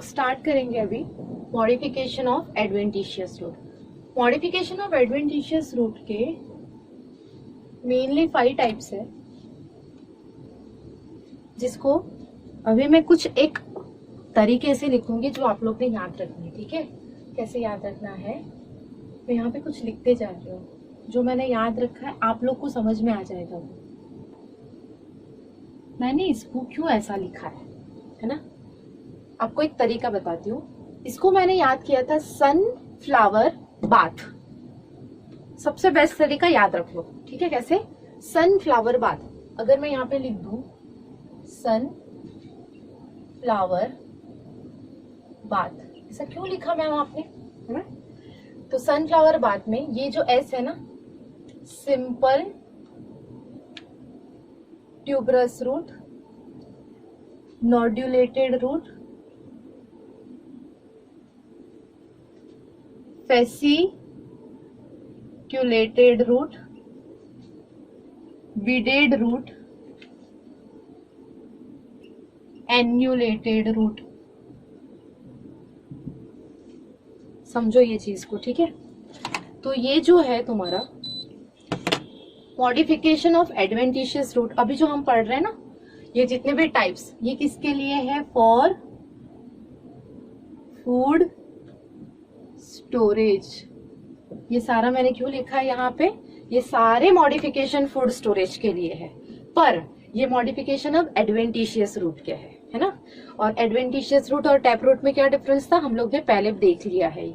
Start करेंगे अभी modification of adventitious root. Modification of adventitious root के मेनली 5 टाइप्स है, जिसको अभी मैं कुछ एक तरीके से लिखूंगी जो आप लोग ने याद रखनी है। ठीक है, कैसे याद रखना है, मैं यहाँ पे कुछ लिखते जा रही हूँ, जो मैंने याद रखा है आप लोग को समझ में आ जाएगा। मैंने इसको क्यों ऐसा लिखा है ना, आपको एक तरीका बताती हूँ। इसको मैंने याद किया था सनफ्लावर बाथ। सबसे बेस्ट तरीका याद रख लो, ठीक है। कैसे? Sunflower bath. अगर मैं यहाँ पे लिख दूं सनफ्लावर बाथ, ऐसा क्यों लिखा मैम आपने, है ना? तो सनफ्लावर बाथ में ये जो एस है ना, simple tuberous root, nodulated root, fasciculated root, beaded root, annulated root. समझो ये चीज को, ठीक है। तो ये जो है तुम्हारा मॉडिफिकेशन ऑफ एडवेंटिशियस रूट, अभी जो हम पढ़ रहे हैं ना, ये जितने भी टाइप्स, ये किसके लिए है? For food storage. ये सारा मैंने क्यों लिखा है यहाँ पे? ये सारे मॉडिफिकेशन फूड स्टोरेज के लिए है, पर ये मॉडिफिकेशन ऑफ एडवेंटिशियस रूट के है ना। और एडवेंटिशियस रूट और टैप रूट में क्या डिफरेंस था, हम लोग ने पहले देख लिया है।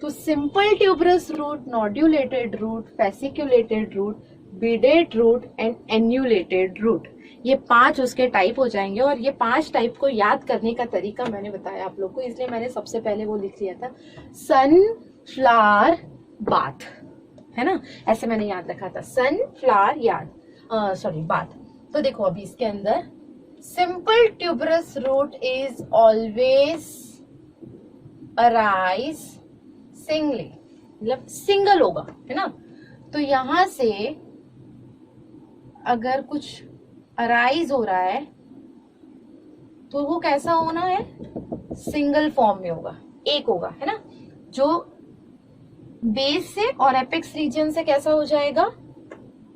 तो simple tuberous root, nodulated root, fasciculated root, beaded root and annulated root, ये 5 उसके टाइप हो जाएंगे। और ये 5 टाइप को याद करने का तरीका मैंने बताया आप लोग को, इसलिए मैंने सबसे पहले वो लिख लिया था सनफ्लावर बाथ, है ना। ऐसे मैंने याद रखा था, सनफ्लावर बाथ। तो देखो अभी इसके अंदर simple tuberous root is always arise singly, मतलब सिंगल होगा, है ना। तो यहां से अगर कुछ अराइज हो रहा है तो वो कैसा होना है? सिंगल फॉर्म में होगा, एक होगा, है ना। जो बेस से और एपेक्स रीजन से कैसा हो जाएगा?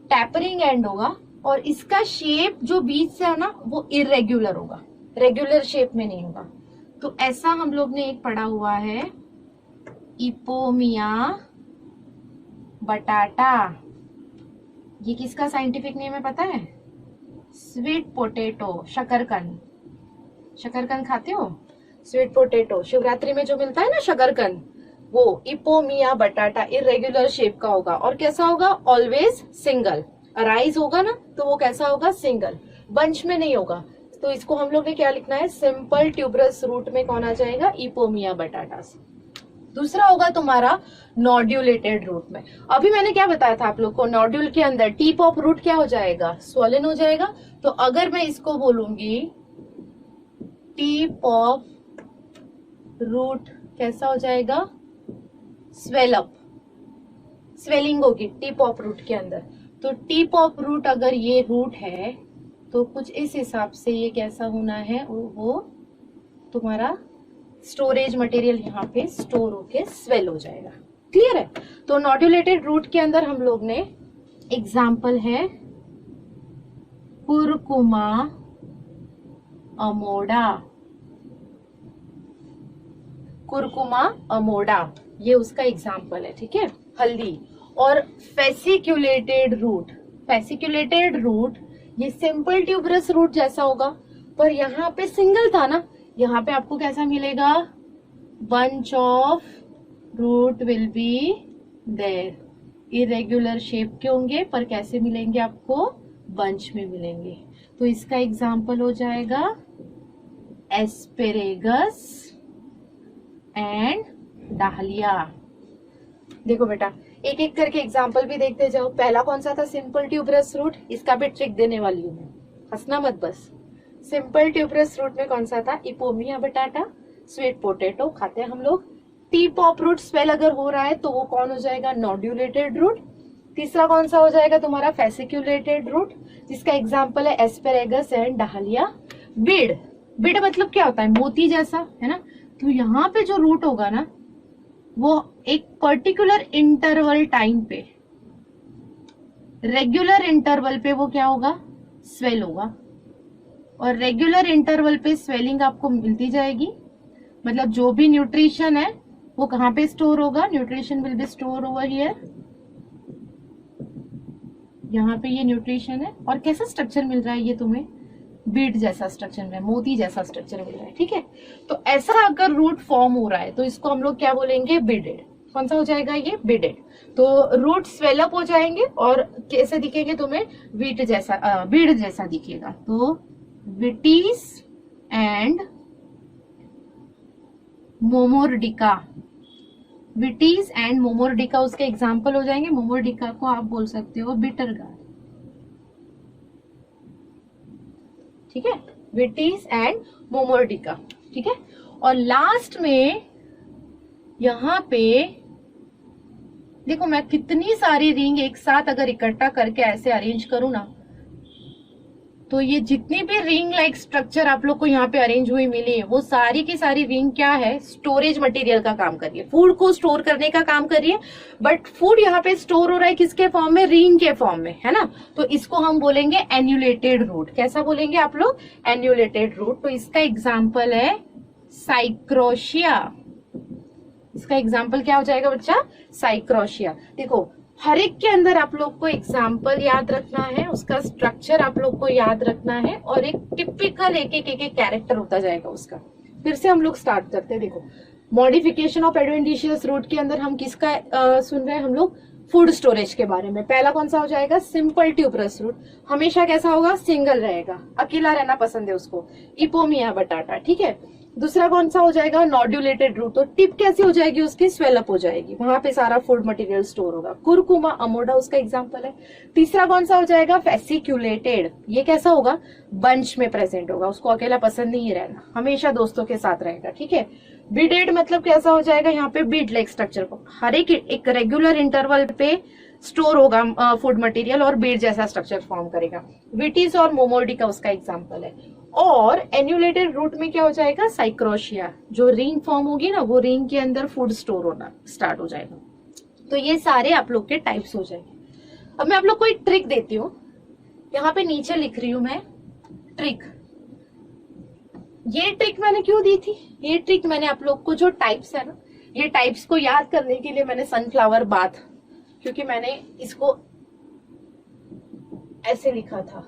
टैपरिंग एंड होगा। और इसका शेप जो बीच से है ना, वो इरेग्युलर होगा, रेगुलर शेप में नहीं होगा। तो ऐसा हम लोग ने एक पढ़ा हुआ है, इपोमिया बटाटा। ये किसका साइंटिफिक नेम है पता है? स्वीट पोटैटो, शकरकंद। शकरकंद खाते हो? स्वीट पोटैटो शिवरात्रि में जो मिलता है ना शकरकंद, वो इपोमिया बटाटा इरेगुलर शेप का होगा। और कैसा होगा? Always single. अराइज होगा ना, तो वो कैसा होगा? सिंगल, बंच में नहीं होगा। तो इसको हम लोग ने क्या लिखना है? सिंपल ट्यूबरस रूट में कौन आ जाएगा? इपोमिया बटाटा से। दूसरा होगा तुम्हारा नोड्यूलेटेड रूट में। अभी मैंने क्या बताया था आप लोग को? नोड्यूल के अंदर टिप ऑफ रूट क्या हो जाएगा? स्वॉलन हो जाएगा। तो अगर मैं इसको बोलूंगी टिप ऑफ रूट, कैसा हो जाएगा? स्वेल अप, स्वेलिंग होगी टिप ऑफ रूट के अंदर। तो टिप ऑफ रूट अगर ये रूट है तो कुछ इस हिसाब से ये कैसा होना है? वो तुम्हारा स्टोरेज मटेरियल यहाँ पे स्टोर होके स्वेल हो जाएगा। क्लियर है? तो नोड्यूलेटेड रूट के अंदर हम लोग ने एग्जाम्पल है कुरकुमा अमोडा, कुरकुमा अमोडा, ये उसका एग्जाम्पल है, ठीक है। हल्दी। और फेसिक्यूलेटेड रूट, फेसिक्यूलेटेड रूट ये सिंपल ट्यूबरस रूट जैसा होगा, पर यहाँ पे सिंगल था ना, यहाँ पे आपको कैसा मिलेगा? Bunch of root will be there. Irregular shape के होंगे, पर कैसे मिलेंगे आपको? बंच में मिलेंगे। तो इसका एग्जाम्पल हो जाएगा एस्पेरेगस एंड डाहलिया। देखो बेटा, एक एक करके एग्जाम्पल भी देखते जाओ। पहला कौन सा था? Simple tuberous root. इसका भी ट्रिक देने वाली हूँ मैं, हंसना मत बस। सिंपल ट्यूबरस रूट में कौन सा था? इपोमिया बटाटा, स्वीट पोटैटो खाते हैं हम लोग। टिप ऑफ रूट स्वेल अगर हो रहा है तो वो कौन हो जाएगा? नोड्यूलेटेड रूट। तीसरा कौन सा हो जाएगा तुम्हारा? फेसिक्यूलेटेड रूट, जिसका एग्जाम्पल है asparagus and dahlia. Bid, bid मतलब क्या होता है, मोती जैसा, है ना। तो यहाँ पे जो रूट होगा ना, वो एक पर्टिकुलर इंटरवल टाइम पे, रेगुलर इंटरवल पे वो क्या होगा, स्वेल होगा। और रेगुलर इंटरवल पे स्वेलिंग आपको मिलती जाएगी, मतलब जो भी न्यूट्रिशन है वो कहाँ पे स्टोर होगा, nutrition will be store over here, यहाँ पे ये न्यूट्रिशन है। और कैसा स्ट्रक्चर मिल रहा है ये तुम्हें, बीड जैसा स्ट्रक्चर मिल रहा है, मोती जैसा स्ट्रक्चर मिल रहा है, ठीक है। तो ऐसा अगर रूट फॉर्म हो रहा है तो इसको हम लोग क्या बोलेंगे, बिडेड। कौन सा हो जाएगा ये, बिडेड। तो रूट स्वेलअप हो जाएंगे और कैसे दिखेंगे तुम्हें, बीड जैसा, बीड जैसा दिखेगा। तो विटीज एंड मोमोर्डिका, विटीज एंड मोमोर्डिका उसके एग्जाम्पल हो जाएंगे। मोमोर्डिका को आप बोल सकते हो बिटर गार्ड, ठीक है, विटीज एंड मोमोर्डिका, ठीक है। और लास्ट में यहां पे देखो, मैं कितनी सारी रिंग एक साथ अगर इकट्ठा करके ऐसे अरेंज करूं ना, तो ये जितनी भी रिंग लाइक स्ट्रक्चर आप लोग को यहाँ पे अरेंज हुई मिली है, वो सारी की सारी रिंग क्या है, स्टोरेज मटेरियल का काम कर रही है, फूड को स्टोर करने का काम कर रही है। बट फूड यहाँ पे स्टोर हो रहा है किसके फॉर्म में, रिंग के फॉर्म में, है ना। तो इसको हम बोलेंगे एन्यूलेटेड रूट। कैसा बोलेंगे आप लोग, एन्यूलेटेड रूट। तो इसका एग्जाम्पल है साइक्रोशिया। इसका एग्जाम्पल क्या हो जाएगा बच्चा, साइक्रोशिया। देखो हर एक के अंदर आप लोग को एग्जाम्पल याद रखना है, उसका स्ट्रक्चर आप लोग को याद रखना है, और एक टिपिकल एक एक कैरेक्टर होता जाएगा उसका। फिर से हम लोग स्टार्ट करते हैं। देखो मॉडिफिकेशन ऑफ एडवेंटिशियस रूट के अंदर हम किसका सुन रहे हैं, हम लोग फूड स्टोरेज के बारे में। पहला कौन सा हो जाएगा, सिंपल ट्यूबरस रूट। हमेशा कैसा होगा, सिंगल रहेगा, अकेला रहना पसंद है उसको, इपोमिया बटाटा, ठीक है। दूसरा कौन सा हो जाएगा, नॉड्यूलेटेड रूट। तो टिप कैसी हो जाएगी उसकी, स्वेलअप हो जाएगी, वहां पे सारा फूड मटेरियल स्टोर होगा। कुरकुमा अमोडा उसका एग्जांपल है। तीसरा कौन सा हो जाएगा, फेसिक्यूलेटेड। ये कैसा होगा, बंच में प्रेजेंट होगा, उसको अकेला पसंद नहीं रहना, हमेशा दोस्तों के साथ रहेगा, ठीक है। बीडेड मतलब कैसा हो जाएगा, यहाँ पे बीड लाइक स्ट्रक्चर को हर एक रेगुलर इंटरवल पे स्टोर होगा फूड मटेरियल और बीड जैसा स्ट्रक्चर फॉर्म करेगा। विटीज और मोमोर्डिका उसका एग्जांपल है। और एन्यूलेटेड रूट में क्या हो जाएगा, साइक्रोशिया। जो रिंग फॉर्म होगी ना, वो रिंग के अंदर फूड स्टोर होना स्टार्ट हो जाएगा। तो ये सारे आप लोग के टाइप्स हो जाएंगे। अब मैं आप लोग को एक ट्रिक देती हूँ, यहाँ पे नीचे लिख रही हूं मैं ट्रिक। ये ट्रिक मैंने क्यों दी थी, ये ट्रिक मैंने आप लोग को जो टाइप्स है ना, ये टाइप्स को याद करने के लिए मैंने सनफ्लावर बाथ, क्योंकि मैंने इसको ऐसे लिखा था,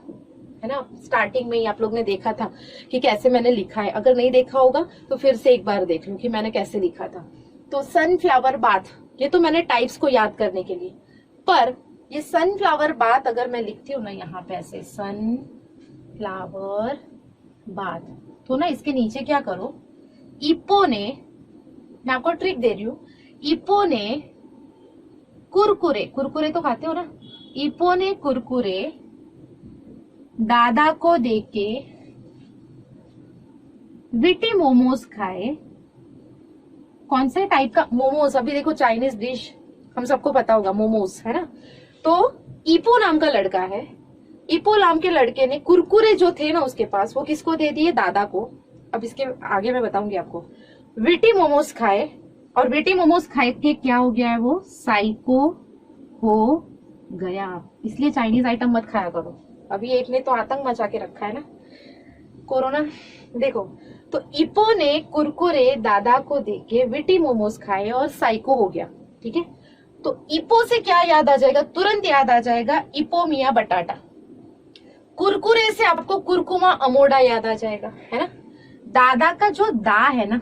है ना। स्टार्टिंग में ही आप लोग ने देखा था कि कैसे मैंने लिखा है। अगर नहीं देखा होगा तो फिर से एक बार देख लो कि मैंने कैसे लिखा था। तो सनफ्लावर बाथ, ये तो मैंने टाइप्स को याद करने के लिए। पर ये सनफ्लावर बाथ अगर मैं लिखती हूँ ना यहाँ पे ऐसे, सनफ्लावर बाथ, तो ना इसके नीचे क्या करो, इपो ने, मैं आपको ट्रिक दे रही हूँ, इपो ने कुरकुरे, कुरकुरे तो खाते हो ना, इपो ने कुरकुरे दादा को देके विटी मोमोज खाए। कौन से टाइप का मोमोज, अभी देखो चाइनीज डिश हम सबको पता होगा मोमोज, है ना। तो इपो नाम का लड़का है, इपो नाम के लड़के ने कुरकुरे जो थे ना उसके पास, वो किसको दे दिए, दादा को। अब इसके आगे मैं बताऊंगी आपको। विटी मोमोज खाए, और विटी मोमोज खाए के क्या हो गया है, वो साइको हो गया। इसलिए चाइनीज आइटम मत खाया करो, अभी एक ने तो आतंक मचा के रखा है ना, कोरोना। देखो तो इपो ने कुरकुरे दादा को देके विटी मोमोज खाए और साइको हो गया, ठीक है। तो इपो से क्या याद आ जाएगा, तुरंत याद आ जाएगा इपोमिया बटाटा। कुरकुरे से आपको कुरकुमा अमोडा याद आ जाएगा, है ना। दादा का जो दा है ना,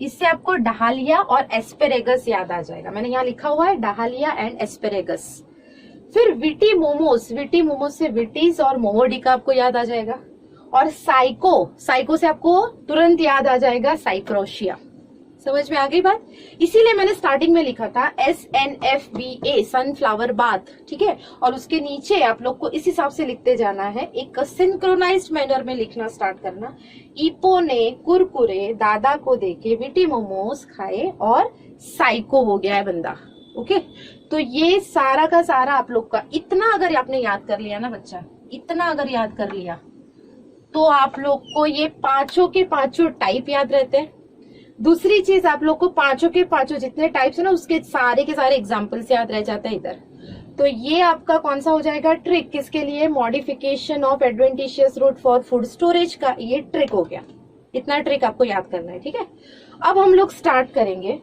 इससे आपको डहालिया और एस्पेरेगस याद आ जाएगा। मैंने यहाँ लिखा हुआ है डहालिया एंड एस्पेरेगस। फिर विटी मोमोज, विटी मोमोज से विटीज और मोमोडिका आपको याद आ जाएगा। और साइको, साइको से आपको तुरंत याद आ जाएगा साइक्रोशिया। समझ में आ गई बात। इसीलिए मैंने स्टार्टिंग में लिखा था SNFBA, सनफ्लावर बाथ, ठीक है। और उसके नीचे आप लोग को इस हिसाब से लिखते जाना है, एक सिंक्रोनाइज्ड मैनर में लिखना स्टार्ट करना। इपो ने कुरकुरे दादा को देके विटी मोमोज खाए और साइको हो गया है बंदा, ओके। तो ये सारा का सारा आप लोग का, इतना अगर आपने याद कर लिया ना बच्चा, इतना अगर याद कर लिया तो आप लोग को ये पांचों के पांचों टाइप याद रहते हैं। दूसरी चीज, आप लोग को पांचों के पांचों जितने टाइप्स है ना उसके सारे के सारे एग्जाम्पल्स याद रह जाते हैं इधर। तो ये आपका कौन सा हो जाएगा, ट्रिक। किसके लिए, modification of adventitious root for food storage का ये ट्रिक हो गया। इतना ट्रिक आपको याद करना है, ठीक है। अब हम लोग स्टार्ट करेंगे,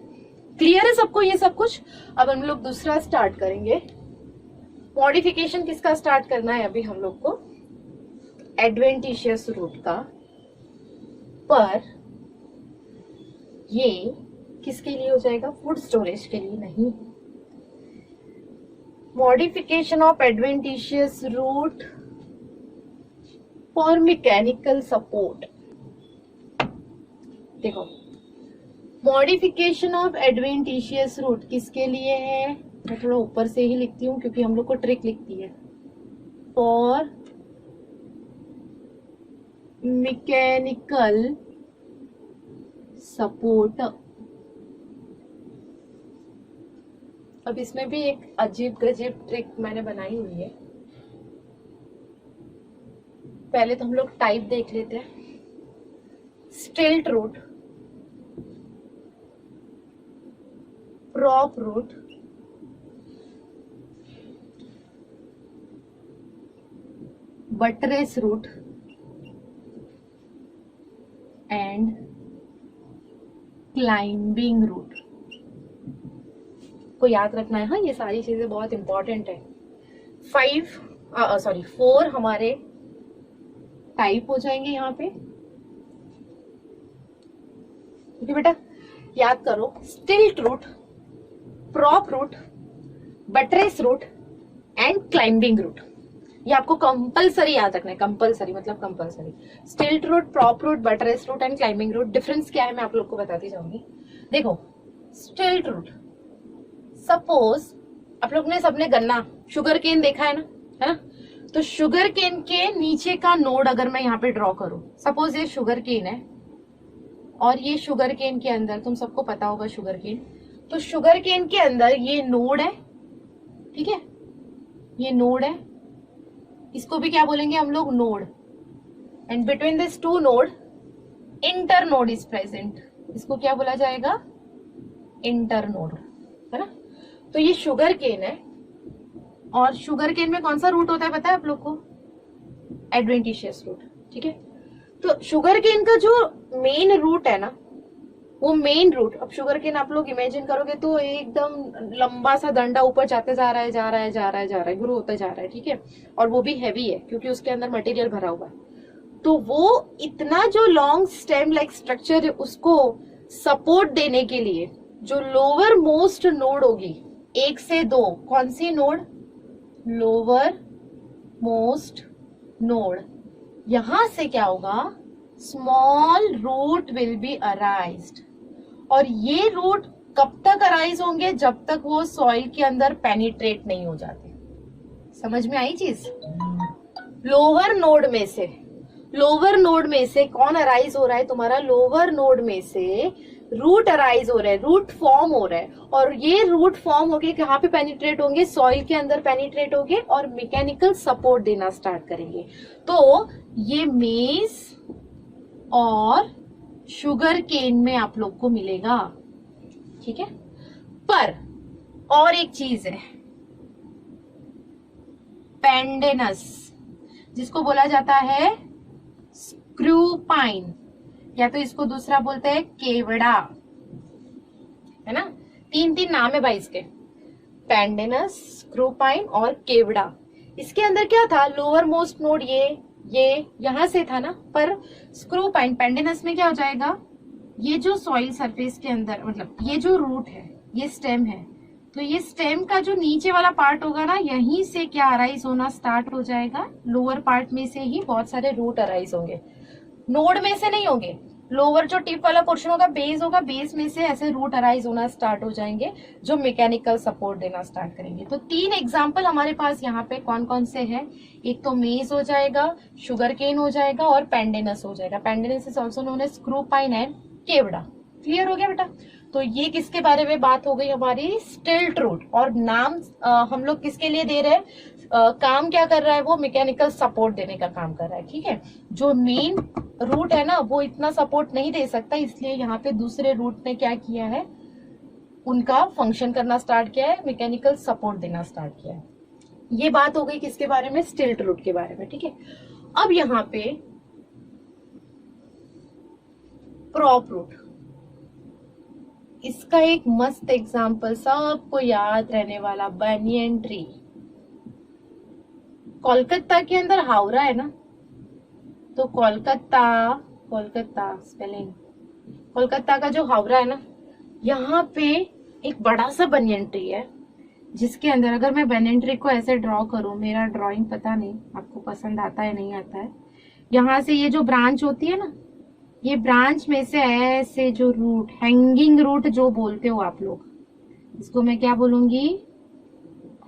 क्लियर है सबको ये सब कुछ। अब हम लोग दूसरा स्टार्ट करेंगे। मॉडिफिकेशन किसका स्टार्ट करना है अभी हम लोग को, एडवेंटिशियस रूट का। पर ये किसके लिए हो जाएगा, फूड स्टोरेज के लिए नहीं। Modification of adventitious root for mechanical support. देखो, मॉडिफिकेशन ऑफ एडवेंटिशियस रूट किसके लिए है, मैं थोड़ा ऊपर से ही लिखती हूँ क्योंकि हम लोग को ट्रिक लिखती है। For mechanical support. अब इसमें भी एक अजीब गजीब ट्रिक मैंने बनाई हुई है। पहले तो हम लोग टाइप देख लेते हैं। Stilt root, prop root, buttress root and climbing root को याद रखना है। हाँ, ये सारी चीजें बहुत इंपॉर्टेंट है। 4 हमारे टाइप हो जाएंगे यहाँ पे, ठीक है बेटा। याद करो, stilt root, prop root, buttress root and climbing root. ये आपको कंपलसरी याद रखना है। कंपलसरी मतलब compulsory. Stilt root, prop root, buttress root and climbing root. Difference क्या है मैं आप लोग को बताती जाऊंगी। देखो, स्टिल्ट रूट, सपोज आप लोग ने सबने गन्ना, शुगर केन देखा है ना, तो शुगर केन के नीचे का नोड अगर मैं यहाँ पे ड्रॉ करूं, सपोज ये शुगर केन है और ये शुगर केन के अंदर, तुम सबको पता होगा शुगर केन, तो शुगर केन के अंदर ये नोड है, ठीक है, ये नोड है, इसको भी क्या बोलेंगे हम लोग, node. And between this two node inter node is present, इसको क्या बोला जाएगा, इंटर नोड, है ना। तो ये शुगर केन है और शुगर केन में कौन सा रूट होता है पता है आप लोग को, एडवेंटिशियस रूट, ठीक है। तो शुगर केन का जो मेन रूट है ना, वो मेन रूट, अब शुगर केन आप लोग इमेजिन करोगे तो एकदम लंबा सा डंडा ऊपर जाते जा रहा है, जा रहा है, जा रहा है, जा रहा है, ग्रो होता जा रहा है, ठीक है। और वो भी हैवी है क्योंकि उसके अंदर मटेरियल भरा हुआ है। तो वो इतना जो लॉन्ग स्टेम लाइक स्ट्रक्चर है, उसको सपोर्ट देने के लिए जो लोअर मोस्ट नोड होगी, 1 से 2, कौन सी नोड, लोअर मोस्ट नोड, यहां से क्या होगा, small root will be arised. और ये रूट कब तक अराइज होंगे, जब तक वो सॉइल के अंदर पेनिट्रेट नहीं हो जाते। समझ में आई चीज। लोअर नोड में से, लोअर नोड में से कौन अराइज हो रहा है, तुम्हारा लोअर नोड में से रूट अराइज हो रहा है, रूट फॉर्म हो रहा है। और ये रूट फॉर्म होके कहाँ पे पेनिट्रेट होंगे, सॉइल के अंदर पेनिट्रेट होंगे और मैकेनिकल सपोर्ट देना स्टार्ट करेंगे। तो ये मेज और शुगर केन में आप लोग को मिलेगा, ठीक है। पर और एक चीज है, पेंडेनस, जिसको बोला जाता है स्क्रू पाइन, या तो इसको दूसरा बोलते हैं केवड़ा, है ना। 3 नाम है भाई इसके, पेंडेनस, स्क्रू पाइन और केवड़ा। इसके अंदर क्या था, लोअर मोस्ट नोड ये यहां से था ना, पर स्क्रू पाइन, पेंडेनस में क्या हो जाएगा, ये जो सॉइल सरफेस के अंदर, मतलब ये जो रूट है, ये स्टेम है, तो ये स्टेम का जो नीचे वाला पार्ट होगा ना, यहीं से क्या अराइज होना स्टार्ट हो जाएगा, लोअर पार्ट में से ही बहुत सारे रूट अराइज होंगे, नोड में से नहीं होंगे। लोअर जो टिप वाला पोर्शन होगा, बेस होगा, बेस में से ऐसे रूट अराइज होना स्टार्ट हो जाएंगे जो मैकेनिकल सपोर्ट देना स्टार्ट करेंगे। तो 3 एग्जांपल हमारे पास यहाँ पे कौन कौन से हैं, एक तो मेज हो जाएगा, शुगर केन हो जाएगा और पेंडेनस हो जाएगा। Pandanus is also known as screw pine and केवड़ा। क्लियर हो गया बेटा। तो ये किसके बारे में बात हो गई हमारी, स्टिल्ट रूट। और नाम हम लोग किसके लिए दे रहे हैं, काम क्या कर रहा है, वो मैकेनिकल सपोर्ट देने का काम कर रहा है, ठीक है। जो मेन रूट है ना वो इतना सपोर्ट नहीं दे सकता, इसलिए यहाँ पे दूसरे रूट ने क्या किया है, उनका फंक्शन करना स्टार्ट किया है, मैकेनिकल सपोर्ट देना स्टार्ट किया है। ये बात हो गई किसके बारे में, स्टिल्ट रूट के बारे में, ठीक है। अब यहाँ पे प्रॉप रूट, इसका एक मस्त एग्जांपल सबको याद रहने वाला, बनियन ट्री। कोलकाता के अंदर हावड़ा है ना, तो कोलकाता स्पेलिंग, कोलकाता का जो हावड़ा है ना, यहाँ पे एक बड़ा सा बनियन ट्री है, जिसके अंदर अगर मैं बनियन ट्री को ऐसे ड्रॉ करूं, मेरा ड्राइंग पता नहीं आपको पसंद आता है नहीं आता है, यहाँ से ये जो ब्रांच होती है ना, ये ब्रांच में से ऐसे जो रूट, हैंगिंग रूट जो बोलते हो आप लोग, इसको मैं क्या बोलूंगी,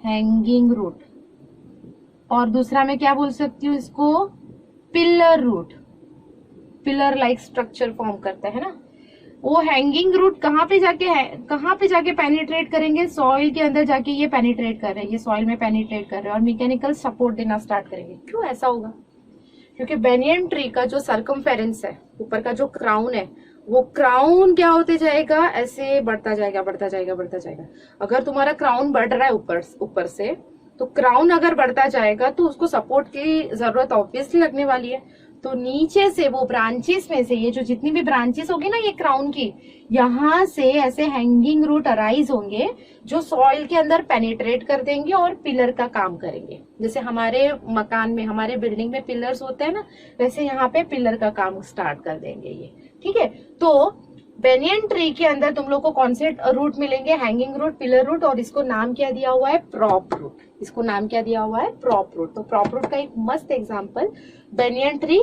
हैंगिंग रूट। और दूसरा मैं क्या बोल सकती हूँ इसको, pillar root. Pillar like structure form करता है ना, वो हैंगिंग रूट कहाँ पे जाके पेनिट्रेट करेंगे, सॉइल के अंदर जाके ये पेनिट्रेट कर रहे हैं, ये सॉइल में पेनिट्रेट कर रहे हैं और मैकेनिकल सपोर्ट देना स्टार्ट करेंगे। क्यों ऐसा होगा, क्योंकि बेनियन ट्री का जो सर्कमफेरेंस है, ऊपर का जो क्राउन है, वो क्राउन क्या होते जाएगा, ऐसे बढ़ता जाएगा बढ़ता जाएगा बढ़ता जाएगा। अगर तुम्हारा क्राउन बढ़ रहा है ऊपर से, तो क्राउन अगर बढ़ता जाएगा तो उसको सपोर्ट की जरूरत ऑब्वियसली लगने वाली है। तो नीचे से वो ब्रांचेस में से, ये जो जितनी भी ब्रांचेस होगी ना ये क्राउन की, यहाँ से ऐसे हैंगिंग रूट अराइज होंगे जो सॉइल के अंदर पेनिट्रेट कर देंगे और पिलर का काम करेंगे। जैसे हमारे मकान में, हमारे बिल्डिंग में पिलर्स होते हैं ना, वैसे यहाँ पे पिलर का काम स्टार्ट कर देंगे ये, ठीक है। तो बेनियन ट्री के अंदर तुम लोग को कौन से रूट मिलेंगे, हैंगिंग रूट, पिलर रूट, और इसको नाम क्या दिया हुआ है, प्रॉप रूट। इसको नाम क्या दिया हुआ है, प्रॉप रूट। तो प्रॉप रूट का एक मस्त एग्जांपल बेनियन ट्री,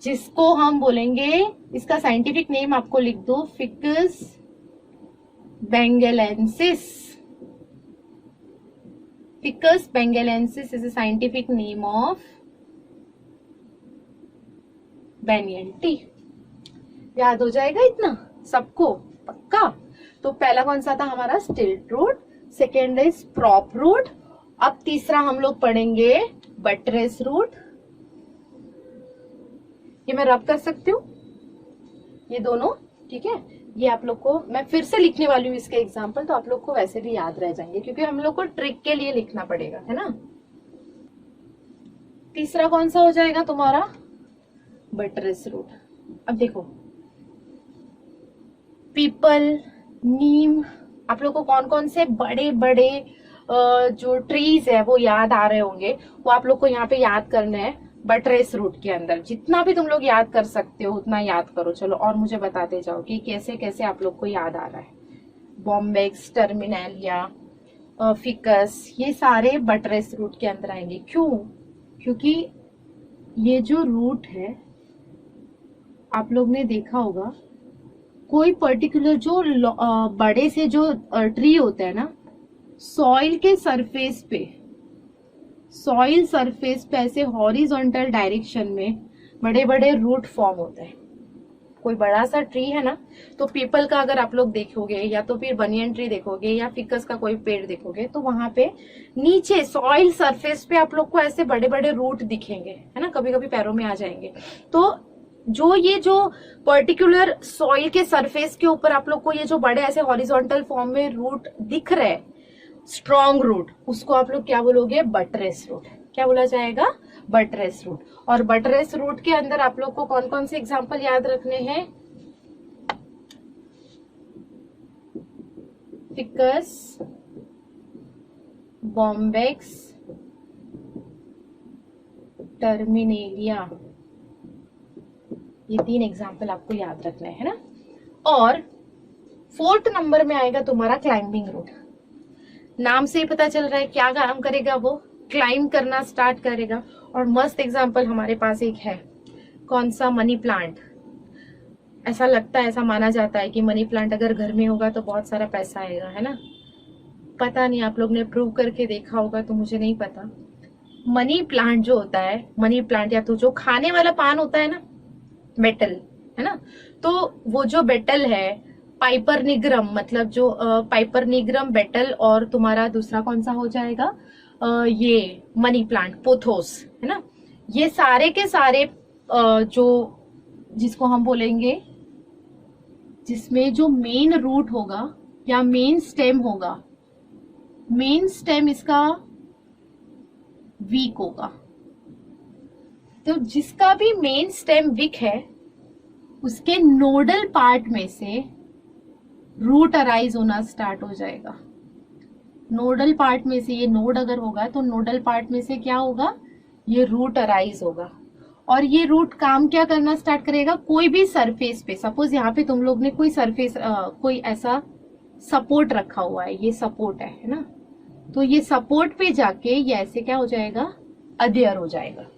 जिसको हम बोलेंगे, इसका साइंटिफिक नेम आपको लिख दो, ficus benghalensis. Ficus benghalensis is a scientific name of banyan tree. याद हो जाएगा इतना सबको, पक्का। तो पहला कौन सा था हमारा, stilt root, second is prop root. अब तीसरा हम लोग पढ़ेंगे बटरेस रूट। ये मैं रब कर सकती हूँ ये दोनों, ठीक है। ये आप लोग को मैं फिर से लिखने वाली हूँ इसके एग्जाम्पल, तो आप लोग को वैसे भी याद रह जाएंगे, क्योंकि हम लोग को ट्रिक के लिए लिखना पड़ेगा, है ना। तीसरा कौन सा हो जाएगा तुम्हारा, बटरेस रूट। अब देखो, पीपल, नीम, आप लोग को कौन कौन से बड़े बड़े जो ट्रीज है वो याद आ रहे होंगे, वो आप लोग को यहाँ पे याद करना है। बटरेस रूट के अंदर जितना भी तुम लोग याद कर सकते हो उतना याद करो, चलो। और मुझे बताते जाओ कि कैसे कैसे आप लोग को याद आ रहा है। बॉम्बेक्स, टर्मिनेलिया, फिकस, ये सारे बटरेस रूट के अंदर आएंगे। क्यों, क्योंकि ये जो रूट है, आप लोग ने देखा होगा, कोई पर्टिकुलर जो बड़े से जो ट्री होता है ना, सॉइल के सरफेस पे, सॉइल सरफेस पे ऐसे हॉरिजॉन्टल डायरेक्शन में बड़े बड़े रूट फॉर्म होते हैं। कोई बड़ा सा ट्री है ना, तो पीपल का अगर आप लोग देखोगे, या तो फिर बनियन ट्री देखोगे, या फिकस का कोई पेड़ देखोगे, तो वहां पे नीचे सॉइल सरफेस पे आप लोग को ऐसे बड़े बड़े रूट दिखेंगे, है ना, कभी कभी पैरों में आ जाएंगे। तो ये जो पर्टिकुलर सॉइल के सरफेस के ऊपर आप लोग को ये जो बड़े ऐसे हॉरिजॉन्टल फॉर्म में रूट दिख रहे, स्ट्रॉन्ग रूट, उसको आप लोग क्या बोलोगे, बटरेस रूट। क्या बोला जाएगा, बटरेस रूट। और बटरेस रूट के अंदर आप लोग को कौन कौन से एग्जांपल याद रखने हैं, फिकस, बॉम्बेक्स, टर्मिनेलिया, ये 3 एग्जाम्पल आपको याद रखना है ना। और 4th नंबर में आएगा तुम्हारा क्लाइंबिंग रूट। नाम से ही पता चल रहा है क्या काम करेगा, वो क्लाइंब करना स्टार्ट करेगा। और मस्त एग्जाम्पल हमारे पास एक है, कौन सा, मनी प्लांट। ऐसा लगता है, ऐसा माना जाता है कि मनी प्लांट अगर घर में होगा तो बहुत सारा पैसा आएगा, है ना। पता नहीं आप लोग ने प्रूव करके देखा होगा, तो मुझे नहीं पता। मनी प्लांट जो होता है, मनी प्लांट या तो जो खाने वाला पान होता है ना, बेटल, है ना, तो वो जो बेटल है, पाइपर निग्रम, मतलब जो पाइपर निग्रम, बेटल, और तुम्हारा दूसरा कौन सा हो जाएगा, ये मनी प्लांट, पोथोस, है ना, ये सारे के सारे जो जिसको हम बोलेंगे, जिसमें जो मेन रूट होगा या मेन स्टेम होगा, मेन स्टेम इसका वीक होगा। तो जिसका भी मेन स्टेम वीक है उसके नोडल पार्ट में से रूट अराइज होना स्टार्ट हो जाएगा। नोडल पार्ट में से, ये नोड अगर होगा तो नोडल पार्ट में से क्या होगा, ये रूट अराइज होगा। और ये रूट काम क्या करना स्टार्ट करेगा, कोई भी सरफेस पे, सपोज यहाँ पे तुम लोग ने कोई सरफेस कोई ऐसा सपोर्ट रखा हुआ है, ये सपोर्ट है ना, तो ये सपोर्ट पे जाके ये ऐसे क्या हो जाएगा, अधेयर हो जाएगा।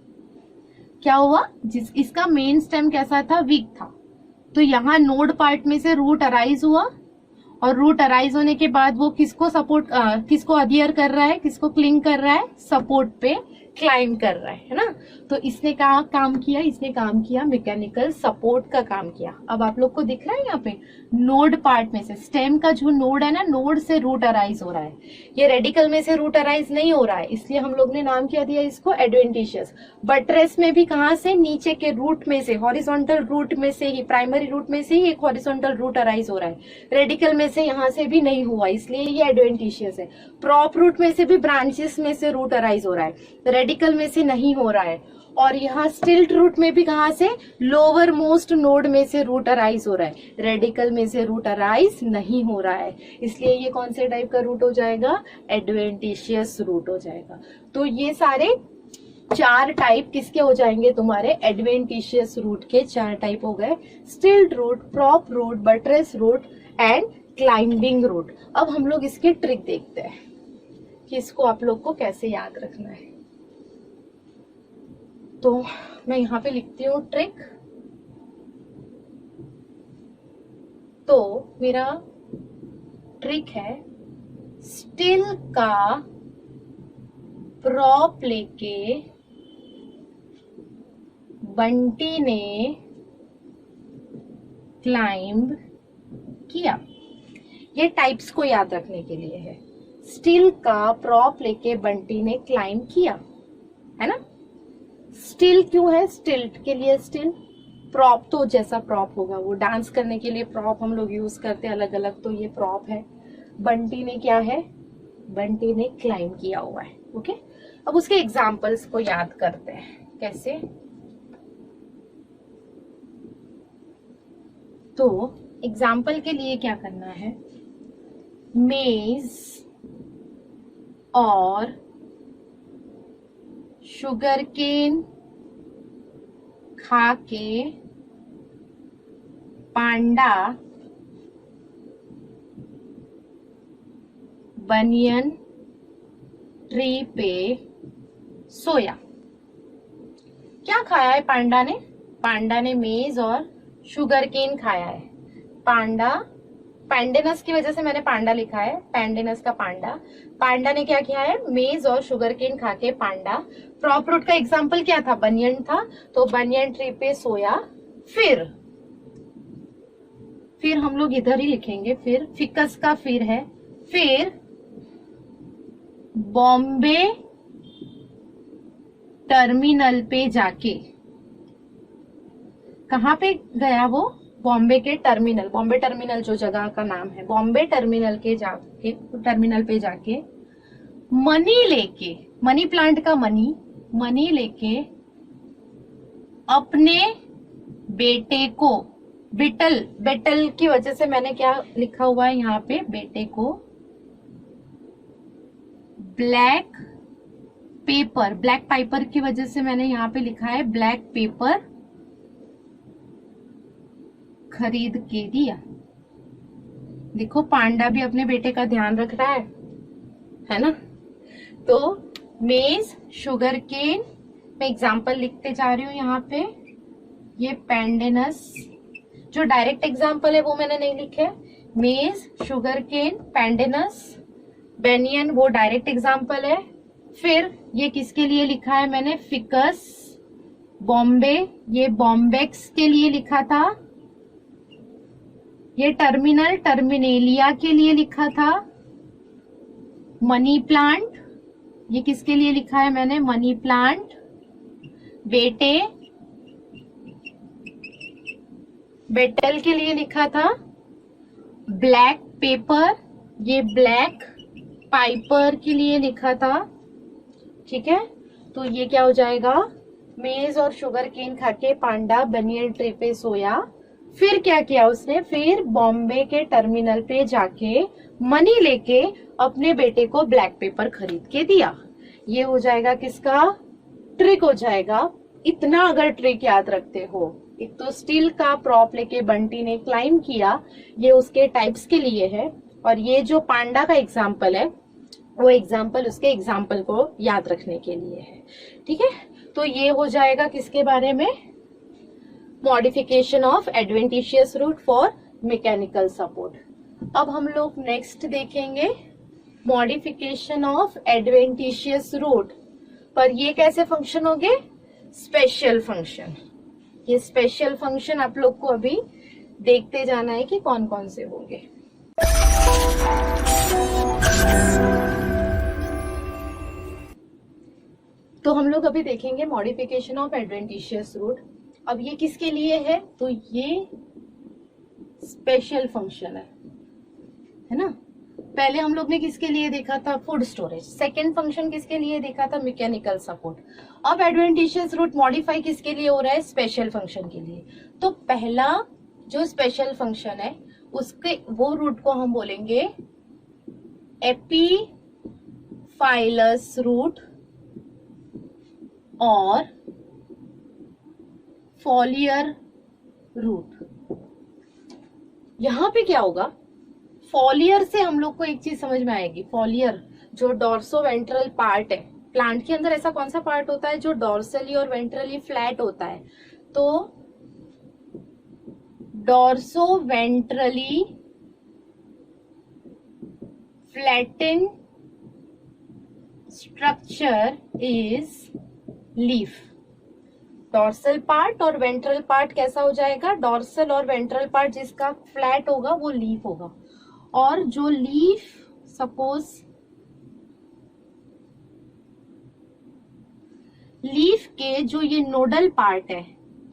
क्या हुआ, इसका मेन स्टेम कैसा था, वीक था, तो यहाँ नोड पार्ट में से रूट अराइज हुआ, और रूट अराइज होने के बाद वो किसको सपोर्ट किसको अधेयर कर रहा है, किसको क्लिंग कर रहा है, सपोर्ट पे क्लाइंब कर रहा है ना। तो इसने कहा काम किया, इसने काम किया मैकेनिकल सपोर्ट का काम किया। अब आप लोग को दिख रहा है यहाँ पे नोड पार्ट में से स्टेम का जो नोड है ना, नोड से रूट अराइज हो रहा है, ये रेडिकल में से रूट अराइज नहीं हो रहा है, इसलिए हम लोग ने नाम क्या दिया इसको, एडवेंटिशियस। बट्रेस में भी कहाँ से, नीचे के रूट में से, हॉरिजॉन्टल रूट में से ही, प्राइमरी रूट में से ही एक हॉरिजॉन्टल रूट अराइज हो रहा है, रेडिकल में से यहाँ से भी नहीं हुआ, इसलिए ये एडवेंटिशियस है। प्रॉप रूट में से भी ब्रांचेस में से रूट अराइज हो रहा है, रेडिकल में से नहीं हो रहा है। और यहाँ स्टिल्ट रूट में भी कहाँ से, लोअर मोस्ट नोड में से रूट अराइज हो रहा है, रेडिकल में से रूट अराइज नहीं हो रहा है, इसलिए ये कौन से टाइप का रूट हो जाएगा, एडवेंटिशियस रूट हो जाएगा। तो ये सारे 4 टाइप किसके हो जाएंगे तुम्हारे, एडवेंटिशियस रूट के 4 टाइप हो गए, stilt root, prop root, buttress root and climbing root. अब हम लोग इसकी ट्रिक देखते हैं कि इसको आप लोग को कैसे याद रखना है। तो मैं यहाँ पे लिखती हूँ ट्रिक। तो मेरा ट्रिक है, स्टिल का प्रॉप लेके बंटी ने क्लाइंब किया। ये टाइप्स को याद रखने के लिए है, स्टिल का प्रॉप लेके बंटी ने क्लाइंब किया, है ना। स्टिल क्यों है, स्टिल्ट के लिए स्टिल, प्रॉप तो जैसा प्रॉप होगा, वो डांस करने के लिए प्रॉप हम लोग यूज करते हैं अलग अलग, तो ये प्रॉप है। बंटी ने क्या है, बंटी ने क्लाइंब किया हुआ है। ओके, अब उसके एग्जाम्पल्स को याद करते हैं कैसे। तो एग्जाम्पल के लिए क्या करना है, मेज और शुगर केन खा के पांडा बनियन ट्री पे सोया। क्या खाया है पांडा ने, पांडा ने मेज और शुगर केन खाया है। पांडा, पैंडेनस की वजह से मैंने पांडा लिखा है, पैंडेनस का पांडा। पांडा ने क्या किया है, मेज और शुगर केन खा के पांडा। प्रॉप रूट का एग्जाम्पल क्या था, बनियन था, तो बनियन ट्री पे सोया। फिर हम लोग इधर ही लिखेंगे, फिर फिकस का फिर है, फिर बॉम्बे टर्मिनल पे जाके, कहाँ पे गया वो, बॉम्बे के टर्मिनल, बॉम्बे टर्मिनल जो जगह का नाम है, बॉम्बे टर्मिनल के जाके, टर्मिनल पे जाके मनी लेके, मनी प्लांट का मनी, मनी लेके अपने बेटे को, बिटल, बेटल की वजह से मैंने क्या लिखा हुआ है यहाँ पे, बेटे को ब्लैक पेपर, ब्लैक पेपर की वजह से मैंने यहाँ पे लिखा है ब्लैक पेपर खरीद के दिया। देखो पांडा भी अपने बेटे का ध्यान रख रहा है ना। तो मेज, शुगर केन, मैं एग्जाम्पल लिखते जा रही हूँ यहाँ पे। ये पैंडेनस, जो डायरेक्ट एग्जाम्पल है वो मैंने नहीं लिखे, मेज, शुगर केन, पैंडेनस, बेनियन वो डायरेक्ट एग्जाम्पल है। फिर ये किसके लिए लिखा है मैंने, फिकस, बॉम्बे, ये बॉम्बेक्स के लिए लिखा था। ये टर्मिनल, टर्मिनेलिया के लिए लिखा था। मनी प्लांट, ये किसके लिए लिखा है मैंने? मनी प्लांट, बेटे, बेटल के लिए लिखा था। ब्लैक पेपर, ये ब्लैक पाइपर के लिए लिखा था। ठीक है, तो ये क्या हो जाएगा? मेज और शुगर केन खाके पांडा बनियन ट्री पे सोया। फिर क्या किया उसने? फिर बॉम्बे के टर्मिनल पे जाके मनी लेके अपने बेटे को ब्लैक पेपर खरीद के दिया। ये हो जाएगा किसका? ट्रिक हो जाएगा। इतना अगर ट्रिक याद रखते हो, एक तो स्टील का प्रॉप लेके बंटी ने क्लाइम किया, ये उसके टाइप्स के लिए है, और ये जो पांडा का एग्जाम्पल है वो एग्जाम्पल उसके एग्जाम्पल को याद रखने के लिए है। ठीक है, तो ये हो जाएगा किसके बारे में? Modification of adventitious root for mechanical support. अब हम लोग नेक्स्ट देखेंगे मॉडिफिकेशन ऑफ एडवेंटिशियस रूट, पर ये कैसे फंक्शन होंगे? Special function. ये स्पेशल फंक्शन आप लोग को अभी देखते जाना है कि कौन कौन से होंगे। तो हम लोग अभी देखेंगे मॉडिफिकेशन ऑफ एडवेंटिशियस रूट। अब ये किसके लिए है? तो ये स्पेशल फंक्शन है ना। पहले हम लोग ने किसके लिए देखा था? Food storage. सेकेंड फंक्शन किसके लिए देखा था? Mechanical support. अब एडवेंटिशियस रूट मॉडिफाई किसके लिए हो रहा है? स्पेशल फंक्शन के लिए। तो पहला जो स्पेशल फंक्शन है उसके वो रूट को हम बोलेंगे एपीफाइलस रूट और फॉलियर रूट। यहां पे क्या होगा? फॉलियर से हम लोग को एक चीज समझ में आएगी। फॉलियर जो डॉर्सो वेंट्रल पार्ट है, प्लांट के अंदर ऐसा कौन सा पार्ट होता है जो डॉर्सली और वेंट्रली फ्लैट होता है? तो dorso ventrally flatten structure is leaf. Dorsal part और वेंट्रल पार्ट कैसा हो जाएगा? डॉर्सल और वेंट्रल पार्ट जिसका फ्लैट होगा वो लीफ होगा। और जो लीफ, सपोज लीफ के जो ये नोडल पार्ट है,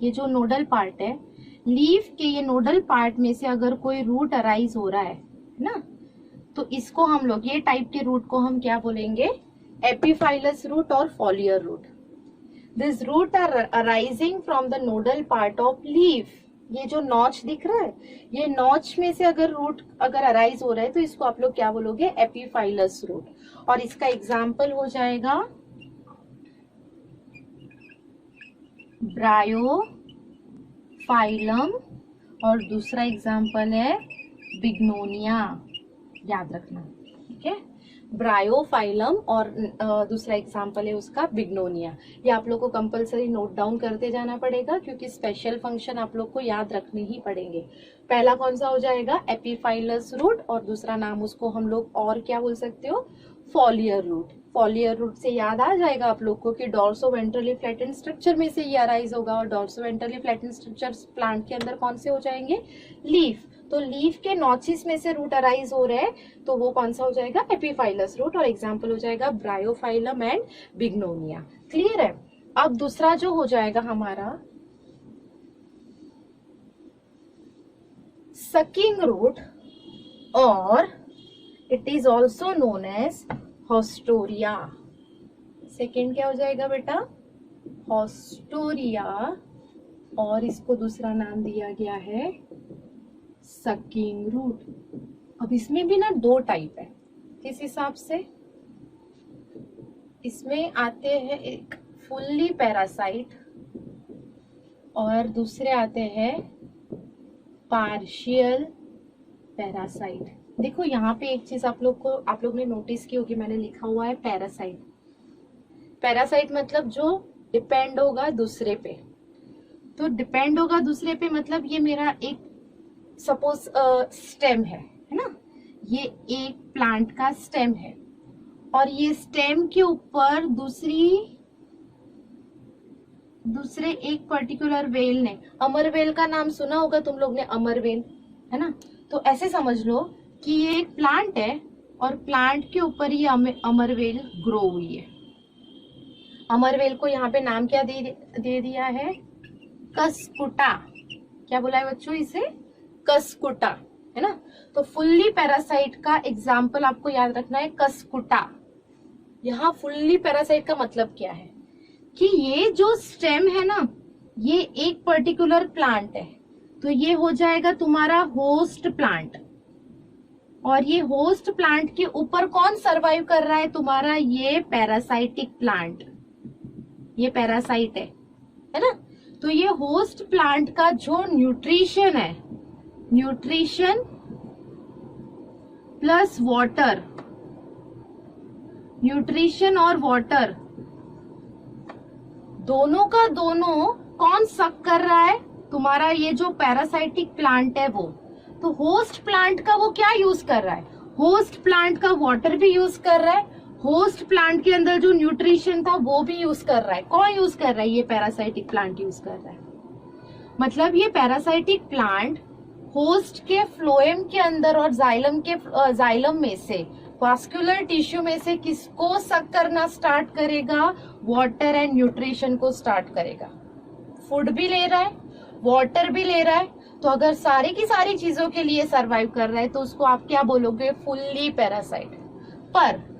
ये जो नोडल पार्ट है, लीफ के ये नोडल पार्ट में से अगर कोई रूट अराइज हो रहा है ना, तो इसको हम लोग, ये टाइप के रूट को हम क्या बोलेंगे? एपीफाइलस रूट और foliar root. This root are arising from the nodal part of leaf. ये जो नॉच दिख रहा है, ये नॉच में से अगर रूट अगर अराइज हो रहा है तो इसको आप लोग क्या बोलोगे? Epiphyllous root. और इसका एग्जाम्पल हो जाएगा ब्रायोफाइलम और दूसरा एग्जाम्पल है बिग्नोनिया। याद रखना, ठीक है? ब्रायोफाइलम और दूसरा एग्जाम्पल है उसका बिग्नोनिया। ये आप लोग को कंपलसरी नोट डाउन करते जाना पड़ेगा क्योंकि स्पेशल फंक्शन आप लोग को याद रखने ही पड़ेंगे। पहला कौन सा हो जाएगा? एपीफाइलस रूट, और दूसरा नाम उसको हम लोग और क्या बोल सकते हो? Foliar root. फॉलियर रूट से याद आ जाएगा आप लोग को कि डॉर्सो वेंट्रली फ्लैटेन स्ट्रक्चर में से ये अराइज होगा, और dorso ventrally flatten structure plant के अंदर कौन से हो जाएंगे? लीफ। तो लीफ के नॉचिस में से रूट अराइज हो रहे हैं तो वो कौन सा हो जाएगा? एपीफाइलस रूट, और एग्जाम्पल हो जाएगा ब्रायोफाइलम एंड बिग्नोनिया। क्लियर है? अब दूसरा जो हो जाएगा हमारा सकिंग रूट, और it is also known as haustoria. Second क्या हो जाएगा बेटा? हॉस्टोरिया, और इसको दूसरा नाम दिया गया है सकिंग रूट। अब इसमें भी ना दो टाइप है। किस हिसाब से? इसमें आते हैं एक फुल्ली पैरासाइट और दूसरे आते हैं पार्शियल पैरासाइट। देखो यहाँ पे एक चीज आप लोग ने नोटिस की होगी, मैंने लिखा हुआ है पैरासाइट। पैरासाइट मतलब जो डिपेंड होगा दूसरे पे। तो डिपेंड होगा दूसरे पे मतलब ये मेरा एक सपोज स्टेम है ना, ये एक प्लांट का स्टेम है, और ये स्टेम के ऊपर दूसरे एक पर्टिकुलर वेल ने, अमरवेल का नाम सुना होगा तुम लोग ने, अमरवेल है ना। तो ऐसे समझ लो कि ये एक प्लांट है और प्लांट के ऊपर ही अमरवेल ग्रो हुई है। अमरवेल को यहाँ पे नाम क्या दे दिया है? कस्कुटा। क्या बोला है बच्चों इसे? कस्कुटा, है ना। तो फुल्ली पैरासाइट का एग्जाम्पल आपको याद रखना है कस्कुटा। यहाँ फुल्ली पैरासाइट का मतलब क्या है कि ये जो स्टेम है ना, ये एक पर्टिकुलर प्लांट है, तो ये हो जाएगा तुम्हारा होस्ट प्लांट। और ये होस्ट प्लांट के ऊपर कौन सरवाइव कर रहा है? तुम्हारा ये पैरासाइटिक प्लांट। ये पैरासाइट है ना। तो ये होस्ट प्लांट का जो न्यूट्रिशन है, न्यूट्रिशन प्लस वाटर, न्यूट्रिशन और वाटर दोनों का दोनों कौन सक कर रहा है? तुम्हारा ये जो पैरासाइटिक प्लांट है वो। तो होस्ट प्लांट का वो क्या यूज कर रहा है? होस्ट प्लांट का वाटर भी यूज कर रहा है, होस्ट प्लांट के अंदर जो न्यूट्रिशन था वो भी यूज कर रहा है। कौन यूज कर रहा है? ये पैरासाइटिक प्लांट यूज कर रहा है। मतलब ये पैरासाइटिक प्लांट होस्ट के फ्लोएम के अंदर और जाइलम में से, वास्कुलर टिश्यू में से किसको सक करना स्टार्ट करेगा? वाटर एंड न्यूट्रिशन को स्टार्ट करेगा। फूड भी ले रहा है, वाटर भी ले रहा है, तो अगर सारी की सारी चीजों के लिए सरवाइव कर रहा है तो उसको आप क्या बोलोगे? Fully parasite. पर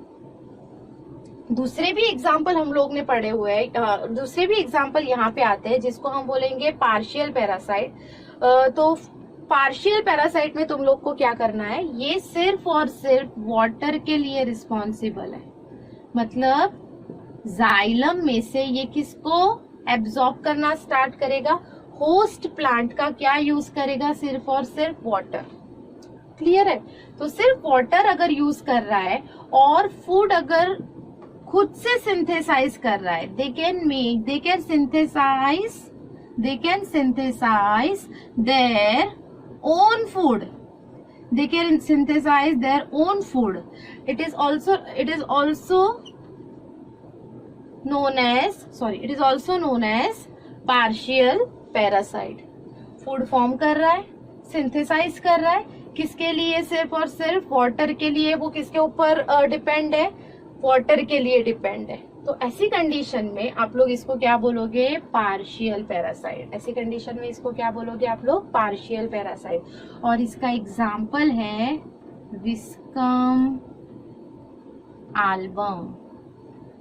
दूसरे भी एग्जाम्पल हम लोग ने पढ़े हुए हैं, दूसरे भी एग्जाम्पल यहाँ पे आते हैं जिसको हम बोलेंगे पार्शियल पैरासाइट। तो पार्शियल पैरासाइट में तुम लोग को क्या करना है? ये सिर्फ और सिर्फ वाटर के लिए रिस्पॉन्सिबल है। मतलब जाइलम में से ये किसको एब्जॉर्ब करना स्टार्ट करेगा? होस्ट प्लांट का क्या यूज करेगा? सिर्फ और सिर्फ वाटर। क्लियर है? तो सिर्फ वाटर अगर यूज कर रहा है और फूड अगर खुद से सिंथेसाइज कर रहा है, they can synthesize their own food. They can synthesize their own food. It is also known as partial parasite. Food form कर रहा है, सिंथेसाइज कर रहा है, किसके लिए? सिर्फ और सिर्फ वाटर के लिए। वो किसके ऊपर डिपेंड है? वाटर के लिए डिपेंड है। तो ऐसी कंडीशन में आप लोग इसको क्या बोलोगे? Partial parasite. ऐसी कंडीशन में इसको क्या बोलोगे आप लोग? Partial parasite. और इसका एग्जाम्पल है विस्कम एल्बम।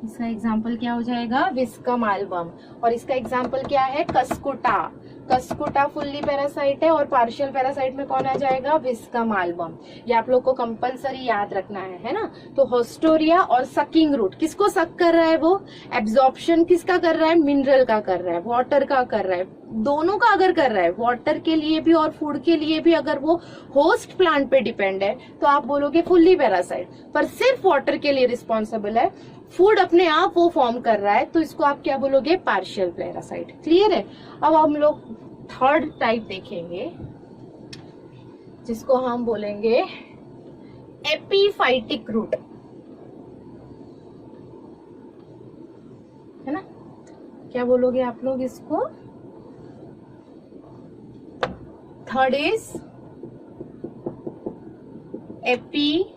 इसका एग्जाम्पल क्या हो जाएगा? Viscum album. और इसका एग्जाम्पल क्या है? कस्कुटा। कस्कुटा फुल्ली पैरासाइट है और पार्शियल पैरासाइट में कौन आ जाएगा? Viscum album. ये आप लोग को कंपलसरी याद रखना है ना। तो होस्टोरिया और सकिंग रूट, किसको सक कर रहा है? वो एब्जॉर्प्शन किसका कर रहा है? मिनरल का कर रहा है, वाटर का कर रहा है, दोनों का अगर कर रहा है, वाटर के लिए भी और फूड के लिए भी, अगर वो होस्ट प्लांट पे डिपेंड है तो आप बोलोगे फुल्ली पैरासाइट। पर सिर्फ वाटर के लिए रिस्पॉन्सिबल है, फूड अपने आप वो फॉर्म कर रहा है, तो इसको आप क्या बोलोगे? Partial parasite. क्लियर है? अब हम लोग थर्ड टाइप देखेंगे जिसको हम बोलेंगे एपीफाइटिक रूट, है ना। क्या बोलोगे आप लोग इसको? थर्ड इज एपीफाइटिक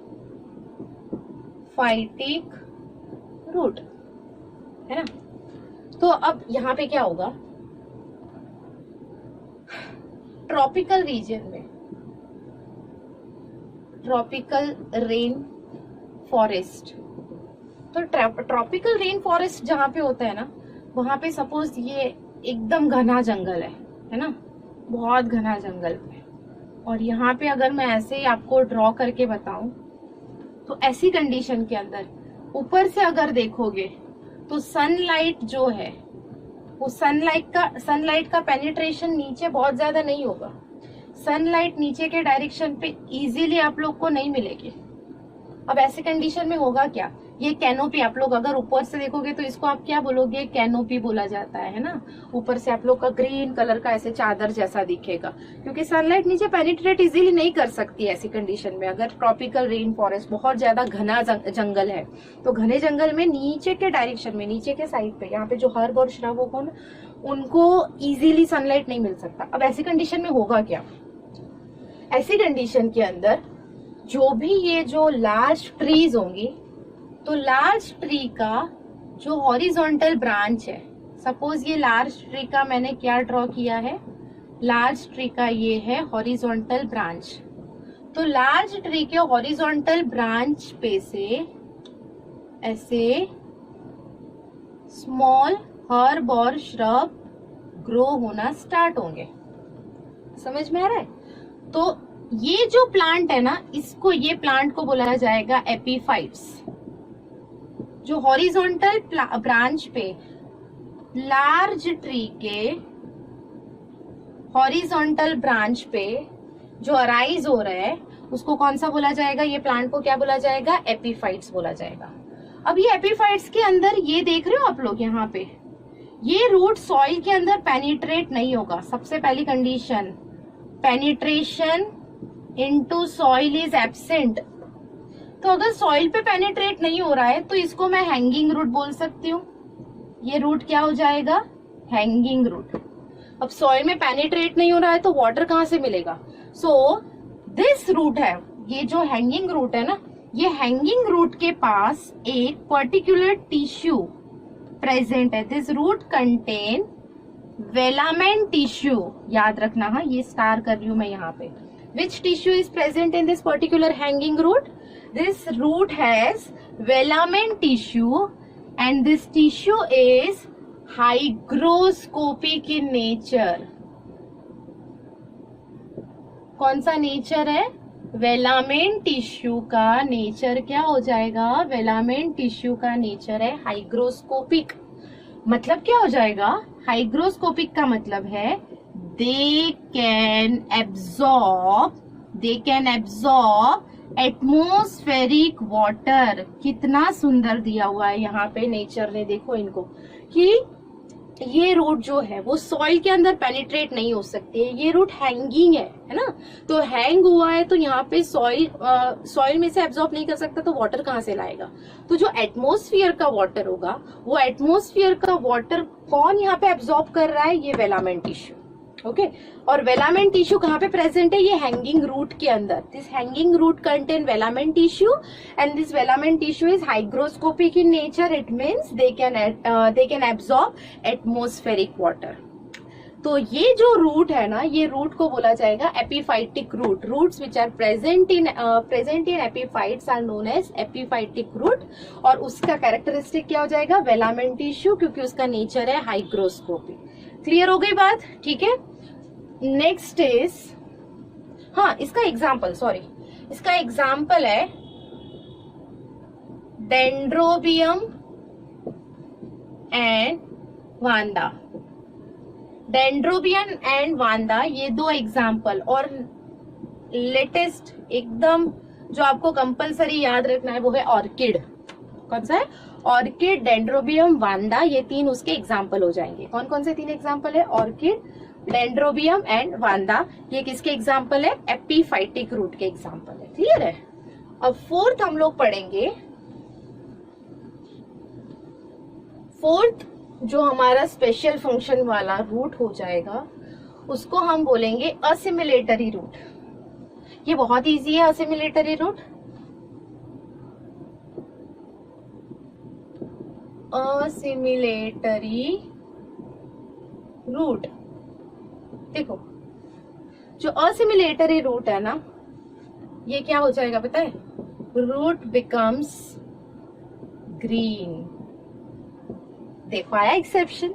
रूट, है ना। तो अब यहाँ पे क्या होगा? ट्रॉपिकल रीजन में, ट्रॉपिकल रेन फॉरेस्ट, तो ट्रॉपिकल रेन फॉरेस्ट जहाँ पे होता है ना, वहां पे सपोज ये एकदम घना जंगल है ना, बहुत घना जंगल है। और यहाँ पे अगर मैं ऐसे ही आपको ड्रॉ करके बताऊं तो ऐसी कंडीशन के अंदर ऊपर से अगर देखोगे तो सनलाइट जो है वो सनलाइट का पेनिट्रेशन नीचे बहुत ज्यादा नहीं होगा। सनलाइट नीचे के डायरेक्शन पे इजीली आप लोग को नहीं मिलेगी। अब ऐसे कंडीशन में होगा क्या? ये कैनोपी, आप लोग अगर ऊपर से देखोगे तो इसको आप क्या बोलोगे? कैनोपी बोला जाता है ना। ऊपर से आप लोग का ग्रीन कलर का ऐसे चादर जैसा दिखेगा, क्योंकि सनलाइट नीचे पेनिट्रेट इजीली नहीं कर सकती ऐसी कंडीशन में। अगर ट्रॉपिकल रेन फॉरेस्ट बहुत ज्यादा घना जंगल है तो घने जंगल में नीचे के डायरेक्शन में, नीचे के साइड पे, यहाँ पे जो हर्ब और श्रब होगा ना, उनको इजीली सनलाइट नहीं मिल सकता। अब ऐसी कंडीशन में होगा क्या? ऐसी कंडीशन के अंदर जो भी ये जो लार्ज ट्रीज होंगी, तो लार्ज ट्री का जो हॉरिजॉन्टल ब्रांच है, सपोज ये लार्ज ट्री का मैंने क्या ड्रॉ किया है, लार्ज ट्री का ये है हॉरिजॉन्टल ब्रांच, तो लार्ज ट्री के हॉरिजॉन्टल ब्रांच पे से ऐसे स्मॉल हर्ब और श्रब ग्रो होना स्टार्ट होंगे। समझ में आ रहा है? तो ये जो प्लांट है ना, इसको, ये प्लांट को बोला जाएगा एपीफाइट्स। जो हॉरिजॉन्टल ब्रांच पे लार्ज ट्री के हॉरिजॉन्टल ब्रांच पे जो अराइज हो रहा है, उसको कौन सा बोला जाएगा? ये प्लांट को क्या बोला जाएगा? एपीफाइट्स बोला जाएगा। अब ये एपीफाइट्स के अंदर ये देख रहे हो आप लोग, यहाँ पे ये रूट सॉइल के अंदर पेनिट्रेट नहीं होगा। सबसे पहली condition, penetration into soil is absent. तो अगर सॉइल पे पेनिट्रेट नहीं हो रहा है तो इसको मैं हैंगिंग रूट बोल सकती हूँ। ये रूट क्या हो जाएगा? Hanging root. अब सॉइल में पेनिट्रेट नहीं हो रहा है तो वाटर कहाँ से मिलेगा? सो दिस रूट है, ये जो हैंगिंग रूट है ना, ये हैंगिंग रूट के पास एक पर्टिकुलर टिश्यू प्रेजेंट है। This root contain velamen tissue. याद रखना, हाँ, ये स्टार कर रही हूं मैं यहाँ पे। Which tissue is present in this particular hanging root? This root has velamen tissue and this tissue is hygroscopic in nature. कौन सा नेचर है? वेलामेन टिश्यू का नेचर क्या हो जाएगा? वेलामेन टिश्यू का नेचर है हाइग्रोस्कोपिक। मतलब क्या हो जाएगा? हाइग्रोस्कोपिक का मतलब है दे कैन एब्जॉर्ब एटमॉस्फेरिक वाटर। कितना सुंदर दिया हुआ है यहाँ पे नेचर ने, देखो इनको, कि ये रूट जो है वो सॉइल के अंदर पेनिट्रेट नहीं हो सकती है। ये रूट हैंगिंग है ना, तो हैंग हुआ है तो यहाँ पे सॉइल में से एब्जॉर्ब नहीं कर सकता, तो वाटर कहाँ से लाएगा? तो जो एटमॉस्फेयर का वाटर होगा, वो एटमॉस्फेयर का वाटर कौन यहाँ पे एब्जॉर्ब कर रहा है? ये वेलामेन टिश्यू। ओके, और वेलामेन टिश्यू कहाँ पे प्रेजेंट है? ये हैंगिंग रूट के अंदर। This hanging root contain velamen tissue and this velamen tissue is hygroscopic in nature. It means they can absorb atmospheric water. तो ये जो रूट है ना, ये रूट को बोला जाएगा epiphytic root. Roots which are present in epiphytes are known as epiphytic root. और उसका कैरेक्टरिस्टिक क्या हो जाएगा? वेलामेन टिश्यू, क्योंकि उसका नेचर है हाइग्रोस्कोपिक। क्लियर हो गई बात? ठीक है। नेक्स्ट इज, हाँ, इसका एग्जाम्पल है डेंड्रोबियम एंड वांदा। डेंड्रोबियम एंड वांदा, ये दो एग्जाम्पल। और लेटेस्ट एकदम जो आपको कंपलसरी याद रखना है वो है ऑर्किड। कौन सा है? ऑर्किड, डेंड्रोबियम, वांदा, ये तीन उसके एग्जाम्पल हो जाएंगे। कौन कौन से तीन एग्जाम्पल है? ऑर्किड, डेंड्रोबियम एंड वांदा। ये किसके एग्जाम्पल है? एपीफाइटिक रूट के एग्जाम्पल है। क्लियर है? अब फोर्थ हम लोग पढ़ेंगे। फोर्थ जो हमारा स्पेशल फंक्शन वाला रूट हो जाएगा, उसको हम बोलेंगे असिमिलेटरी रूट। ये बहुत इजी है असिमिलेटरी रूट। असिमिलेटरी रूट, देखो जो असिमिलेटरी रूट है ना, ये क्या हो जाएगा पता है? Root becomes green. देखो आया एक्सेप्शन।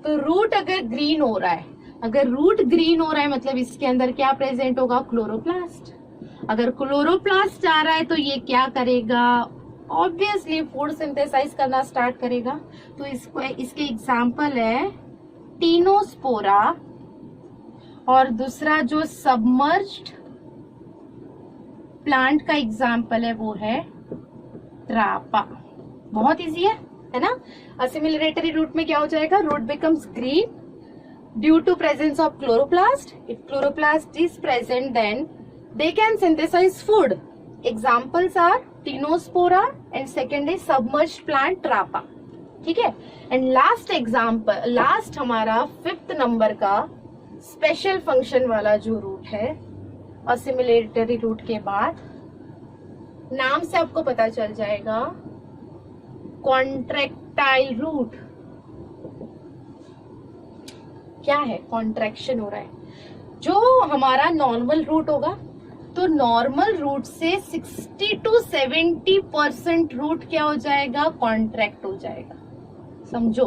तो रूट अगर ग्रीन हो रहा है, अगर रूट ग्रीन हो रहा है मतलब इसके अंदर क्या प्रेजेंट होगा? क्लोरोप्लास्ट। अगर क्लोरोप्लास्ट आ रहा है तो ये क्या करेगा? ऑब्वियसली फूड सिंथेसाइज करना स्टार्ट करेगा। तो इसके एग्जाम्पल है टीनोस्पोरा, और दूसरा जो सबमर्ज्ड प्लांट का एग्जाम्पल है वो है ट्रापा। बहुत इजी है ना? असिमिलेटरी रूट में क्या हो जाएगा? Root becomes green due to presence of chloroplast. If chloroplast is present then they can synthesize food. Examples are Tinospora and second is submerged plant Trapa. ठीक है? एंड लास्ट एग्जाम्पल, लास्ट हमारा 5th number का special function वाला जो root है assimilatory root के बाद, नाम से आपको पता चल जाएगा, कॉन्ट्रैक्टाइल रूट। क्या है? कॉन्ट्रैक्शन हो रहा है। जो हमारा नॉर्मल रूट होगा, तो नॉर्मल रूट से 60 to 70% रूट क्या हो जाएगा? कॉन्ट्रैक्ट हो जाएगा। समझो,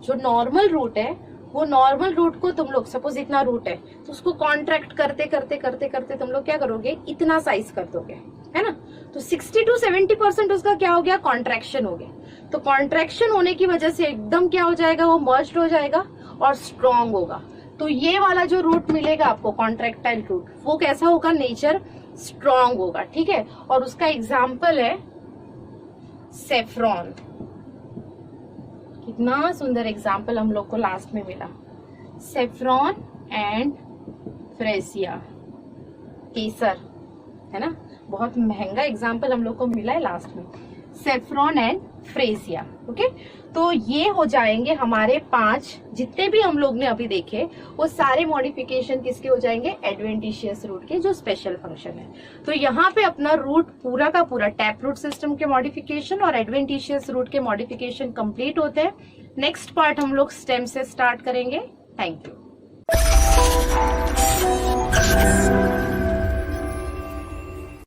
जो नॉर्मल रूट है, वो नॉर्मल रूट को तुम लोग, सपोज इतना रूट है, तो उसको कॉन्ट्रैक्ट करते करते करते करते तुम लोग क्या करोगे? इतना साइज कर दोगे, है ना? तो 60 to 70% उसका क्या हो गया? कॉन्ट्रैक्शन हो गया। तो कॉन्ट्रैक्शन होने की वजह से एकदम क्या हो जाएगा? वो मर्ज्ड हो जाएगा और स्ट्रॉन्ग होगा। तो ये वाला जो रूट मिलेगा आपको, कॉन्ट्रैक्टाइल रूट, वो कैसा होगा? नेचर स्ट्रॉन्ग होगा, ठीक है। और उसका एग्जाम्पल है सेफ्रॉन। कितना सुंदर एग्जाम्पल हम लोग को लास्ट में मिला, सेफ्रॉन एंड फ्रेसिया, केसर, है ना? बहुत महंगा एग्जाम्पल हम लोग को मिला है लास्ट में, सेफ्रॉन एंड फ्रेसिया। ओके, तो ये हो जाएंगे हमारे 5, जितने भी हम लोग ने अभी देखे, वो सारे मॉडिफिकेशन किसके हो जाएंगे? एडवेंटिशियस रूट के, जो स्पेशल फंक्शन है। तो यहाँ पे अपना रूट पूरा का पूरा टैप रूट सिस्टम के मॉडिफिकेशन और एडवेंटिशियस रूट के मॉडिफिकेशन कंप्लीट होते हैं। नेक्स्ट पार्ट हम लोग स्टेम से स्टार्ट करेंगे। Thank you.